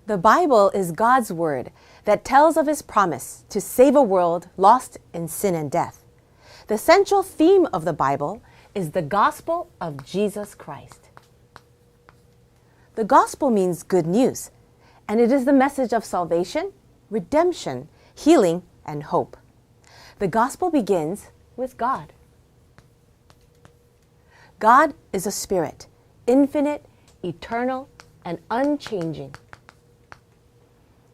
The Bible is God's word that tells of his promise to save a world lost in sin and death. The central theme of the Bible is the gospel of Jesus Christ. The gospel means good news, and it is the message of salvation, redemption, healing, and hope. The gospel begins with God. God is a spirit, infinite, eternal, and unchanging.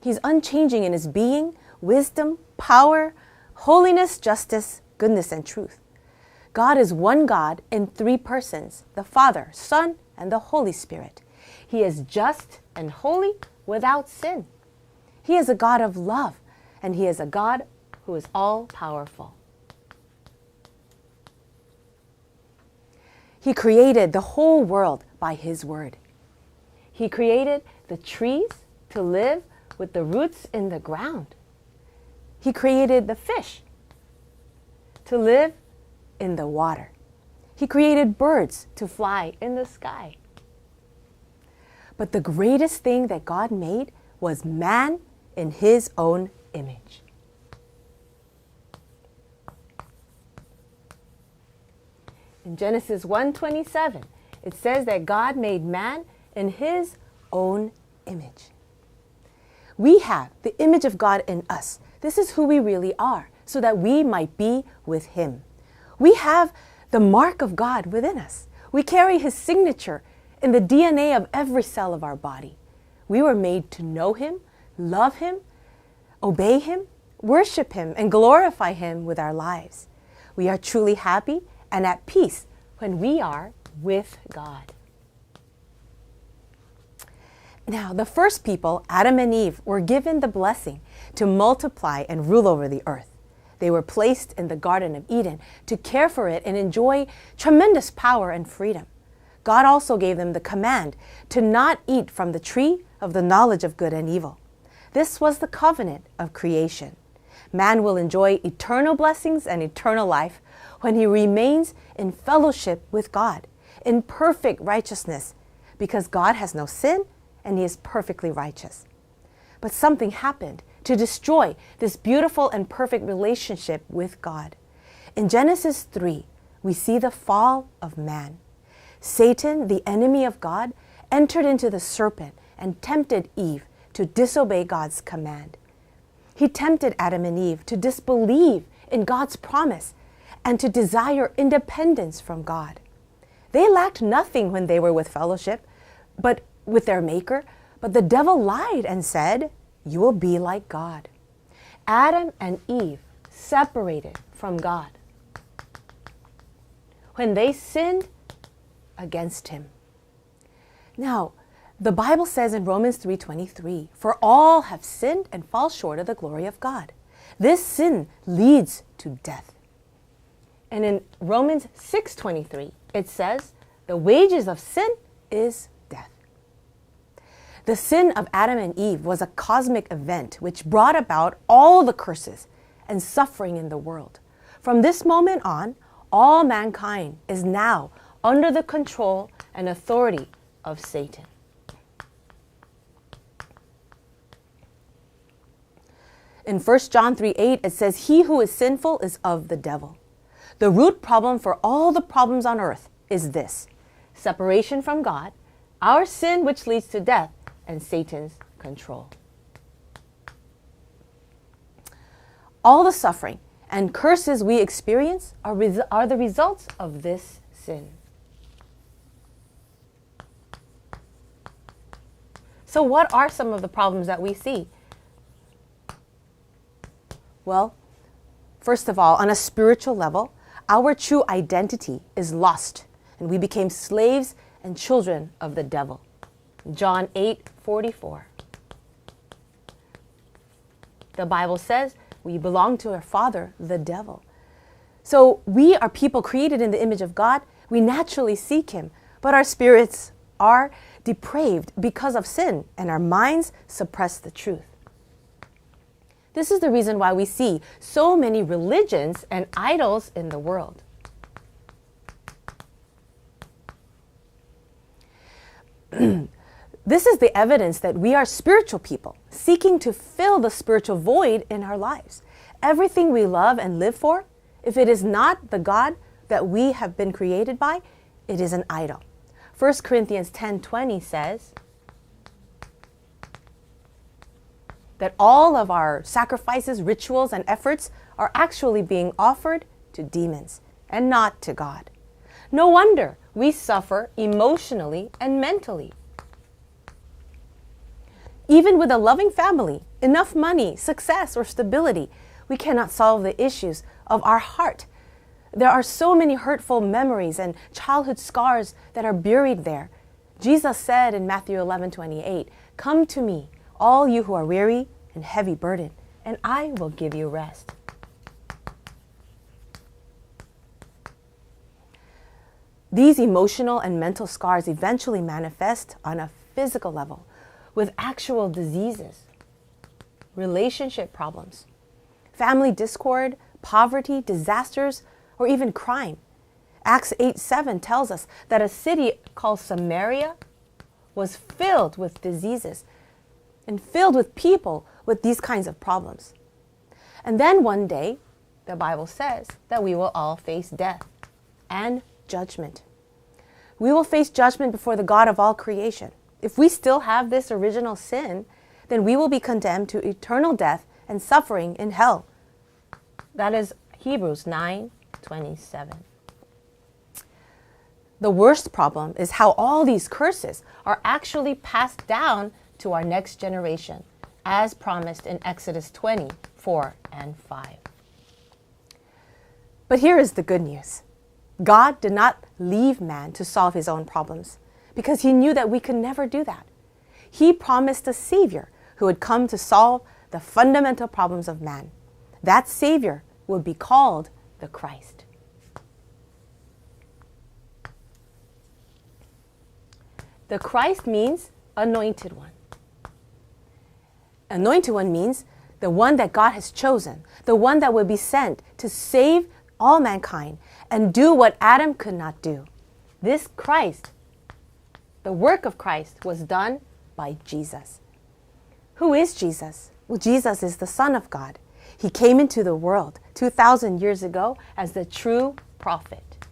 He's unchanging in his being, wisdom, power, holiness, justice, goodness, and truth. God is one God in three persons, the Father, Son, and the Holy Spirit. He is just and holy without sin. He is a God of love, and he is a God who is all-powerful. He created the whole world by his word. He created the trees to live with the roots in the ground. He created the fish to live in the water. He created birds to fly in the sky. But the greatest thing that God made was man in his own image. In Genesis 1:27, it says that God made man in his own image. We have the image of God in us. This is who we really are, so that we might be with him. We have the mark of God within us. We carry his signature in the DNA of every cell of our body. We were made to know him, love him, obey him, worship him, and glorify him with our lives. We are truly happy and at peace when we are with God. Now, the first people, Adam and Eve, were given the blessing to multiply and rule over the earth. They were placed in the Garden of Eden to care for it and enjoy tremendous power and freedom. God also gave them the command to not eat from the tree of the knowledge of good and evil. This was the covenant of creation. Man will enjoy eternal blessings and eternal life when he remains in fellowship with God, in perfect righteousness, because God has no sin and he is perfectly righteous. But something happened to destroy this beautiful and perfect relationship with God. In Genesis 3, we see the fall of man. Satan, the enemy of God, entered into the serpent and tempted Eve to disobey God's command. He tempted Adam and Eve to disbelieve in God's promise and to desire independence from God. They lacked nothing when they were with fellowship, but with their Maker, but the devil lied and said, "You will be like God." Adam and Eve separated from God when they sinned against him. Now, the Bible says in Romans 3:23, "For all have sinned and fall short of the glory of God." This sin leads to death. And in Romans 6:23, it says, "The wages of sin is death." The sin of Adam and Eve was a cosmic event which brought about all the curses and suffering in the world. From this moment on, all mankind is now under the control and authority of Satan. In 1 John 3:8, it says, "He who is sinful is of the devil." The root problem for all the problems on earth is this: separation from God, our sin which leads to death, and Satan's control. All the suffering and curses we experience are the results of this sin. So what are some of the problems that we see? Well, first of all, on a spiritual level, our true identity is lost, and we became slaves and children of the devil. John 8:44. The Bible says we belong to our father, the devil. So we are people created in the image of God. We naturally seek him, but our spirits are depraved because of sin, and our minds suppress the truth. This is the reason why we see so many religions and idols in the world. This is the evidence that we are spiritual people, seeking to fill the spiritual void in our lives. Everything we love and live for, if it is not the God that we have been created by, it is an idol. 1 Corinthians 10:20 says that all of our sacrifices, rituals, and efforts are actually being offered to demons and not to God. No wonder we suffer emotionally and mentally. Even with a loving family, enough money, success, or stability, we cannot solve the issues of our heart. There are so many hurtful memories and childhood scars that are buried there. Jesus said in Matthew 11:28, "Come to me, all you who are weary and heavy burdened, and I will give you rest." These emotional and mental scars eventually manifest on a physical level with actual diseases, relationship problems, family discord, poverty, disasters, or even crime. Acts 8:7 tells us that a city called Samaria was filled with diseases and filled with people with these kinds of problems. And then one day, the Bible says that we will all face death and judgment. We will face judgment before the God of all creation. If we still have this original sin, then we will be condemned to eternal death and suffering in hell. That is Hebrews 9:27. The worst problem is how all these curses are actually passed down to our next generation, as promised in Exodus 20:4 and 5. But here is the good news. God did not leave man to solve his own problems because he knew that we could never do that. He promised a Savior who would come to solve the fundamental problems of man. That Savior would be called the Christ. The Christ means anointed one. Anointed one means the one that God has chosen, the one that will be sent to save all mankind and do what Adam could not do. This Christ, the work of Christ, was done by Jesus. Who is Jesus? Well, Jesus is the Son of God. He came into the world 2,000 years ago as the true prophet.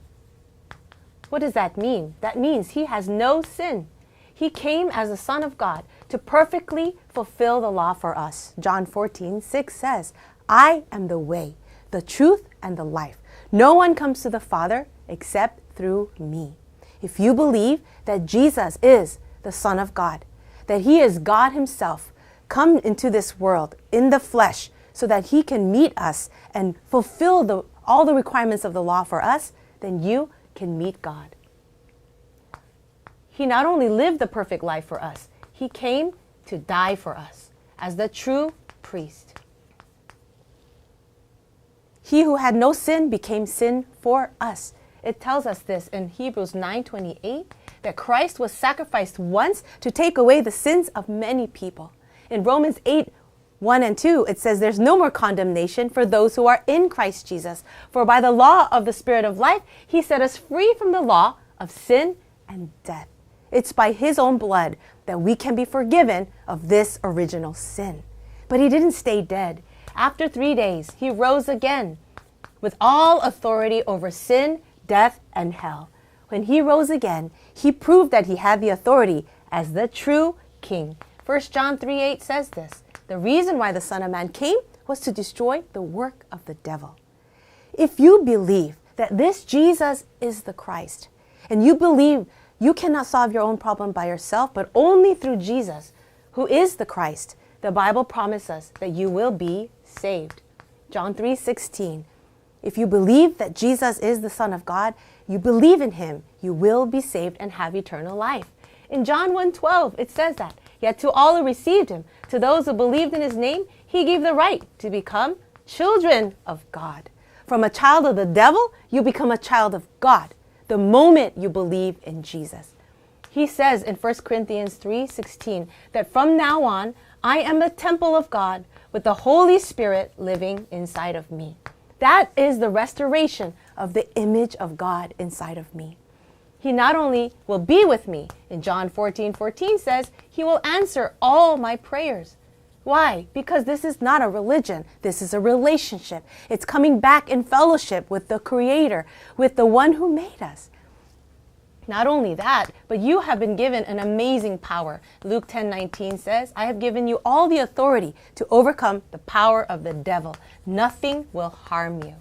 What does that mean? That means he has no sin. He came as the Son of God to perfectly fulfill the law for us. John 14:6 says, "I am the way, the truth, and the life. No one comes to the Father except through me." If you believe that Jesus is the Son of God, that he is God himself, come into this world in the flesh so that he can meet us and fulfill all the requirements of the law for us, then you can meet God. He not only lived the perfect life for us, he came to die for us as the true priest. He who had no sin became sin for us. It tells us this in Hebrews 9:28, that Christ was sacrificed once to take away the sins of many people. In Romans 8:1 and 2, it says there's no more condemnation for those who are in Christ Jesus. For by the law of the Spirit of life, he set us free from the law of sin and death. It's by his own blood that we can be forgiven of this original sin. But he didn't stay dead. After 3 days, he rose again with all authority over sin, death, and hell. When he rose again, he proved that he had the authority as the true king. 1 John 3:8 says this, "The reason why the Son of Man came was to destroy the work of the devil." If you believe that this Jesus is the Christ, and you believe you cannot solve your own problem by yourself, but only through Jesus, who is the Christ, the Bible promises that you will be saved. John 3:16, if you believe that Jesus is the Son of God, you believe in him, you will be saved and have eternal life. In John 1:12, it says that, "Yet to all who received him, to those who believed in his name, he gave the right to become children of God." From a child of the devil, you become a child of God the moment you believe in Jesus. He says in 1 Corinthians 3:16 that from now on, I am the temple of God with the Holy Spirit living inside of me. That is the restoration of the image of God inside of me. He not only will be with me, in John 14:14 says, He will answer all my prayers. Why? Because this is not a religion. This is a relationship. It's coming back in fellowship with the Creator, with the one who made us. Not only that, but you have been given an amazing power. Luke 10:19 says, I have given you all the authority to overcome the power of the devil. Nothing will harm you.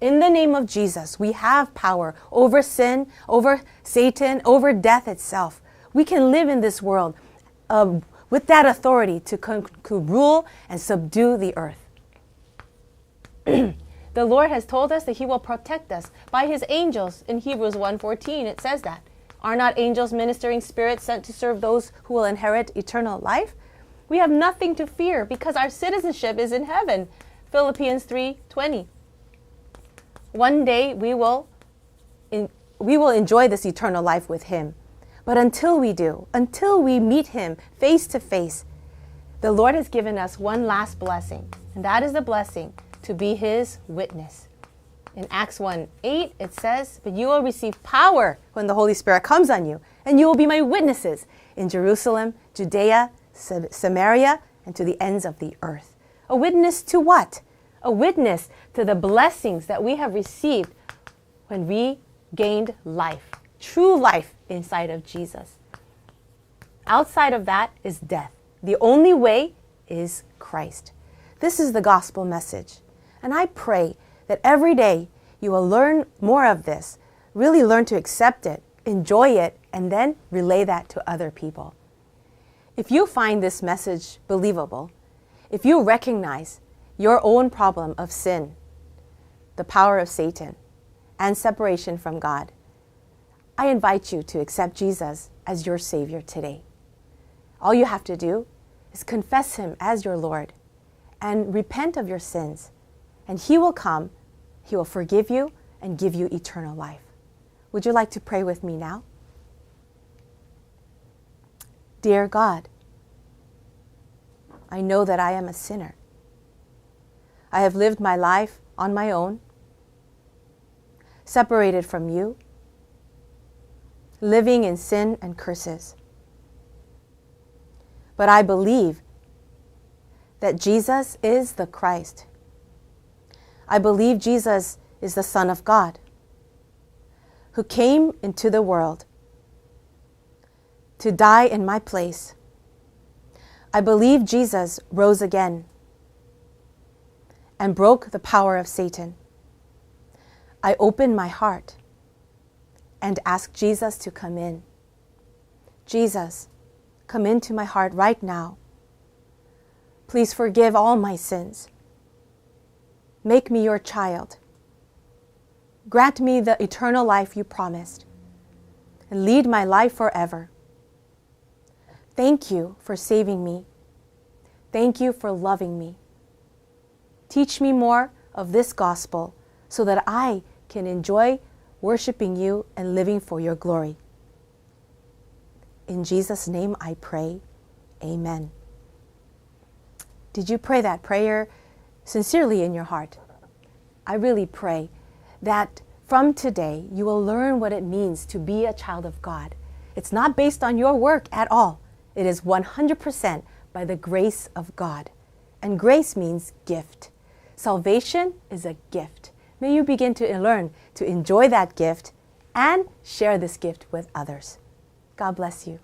In the name of Jesus, we have power over sin, over Satan, over death itself. We can live in this world with that authority to rule and subdue the earth. The Lord has told us that He will protect us by His angels. In Hebrews 1:14, it says that. Are not angels ministering spirits sent to serve those who will inherit eternal life? We have nothing to fear because our citizenship is in heaven. Philippians 3:20. One day we will enjoy this eternal life with Him. But until we do, until we meet Him face to face, the Lord has given us one last blessing, and that is the blessing to be His witness. In Acts 1:8, it says, but you will receive power when the Holy Spirit comes on you, and you will be my witnesses in Jerusalem, Judea, Samaria, and to the ends of the earth. A witness to what? A witness to the blessings that we have received when we gained life, true life inside of Jesus. Outside of that is death. The only way is Christ. This is the gospel message. And I pray that every day you will learn more of this, really learn to accept it, enjoy it, and then relay that to other people. If you find this message believable, if you recognize your own problem of sin, the power of Satan, and separation from God, I invite you to accept Jesus as your Savior today. All you have to do is confess Him as your Lord and repent of your sins, and He will come, He will forgive you and give you eternal life. Would you like to pray with me now? Dear God, I know that I am a sinner. I have lived my life on my own, separated from you, living in sin and curses. But I believe that Jesus is the Christ. I believe Jesus is the Son of God, who came into the world to die in my place. I believe Jesus rose again and broke the power of Satan. I open my heart and ask Jesus to come in. Jesus, come into my heart right now. Please forgive all my sins. Make me your child. Grant me the eternal life you promised, and lead my life forever. Thank you for saving me. Thank you for loving me. Teach me more of this gospel so that I can enjoy worshiping you and living for your glory. In Jesus' name I pray, amen. Did you pray that prayer sincerely in your heart? I really pray that from today you will learn what it means to be a child of God. It's not based on your work at all. It is 100% by the grace of God. And grace means gift. Salvation is a gift. May you begin to learn to enjoy that gift and share this gift with others. God bless you.